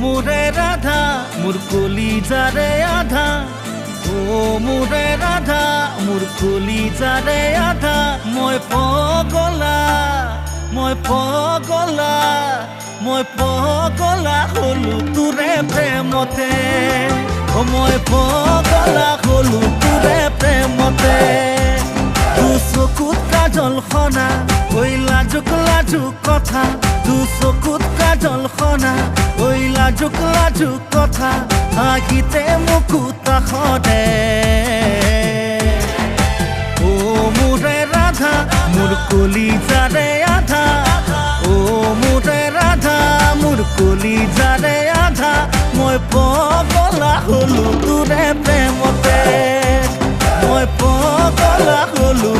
মোরে রাধা মোর কলিজারে আধা ও মোরে রাধা মোর কলিজারে আধা মই পগলা হলো তোৰে প্ৰেমতে ও মই পগলা হলো তোৰে প্ৰেমতে চকুত কাজল খনা ঐ লাজুক কথা চকুত কাজল খনা ঐ লাজুক কথা হাঁহিতে মুকুতা সদে ও মোৰে ৰাধা মোৰ কলিজাৰে আধা ও মোৰে ৰাধা মোৰ কলিজাৰে আধা মই পগলা হলো তোৰে প্ৰেমতে মই পগলা হলো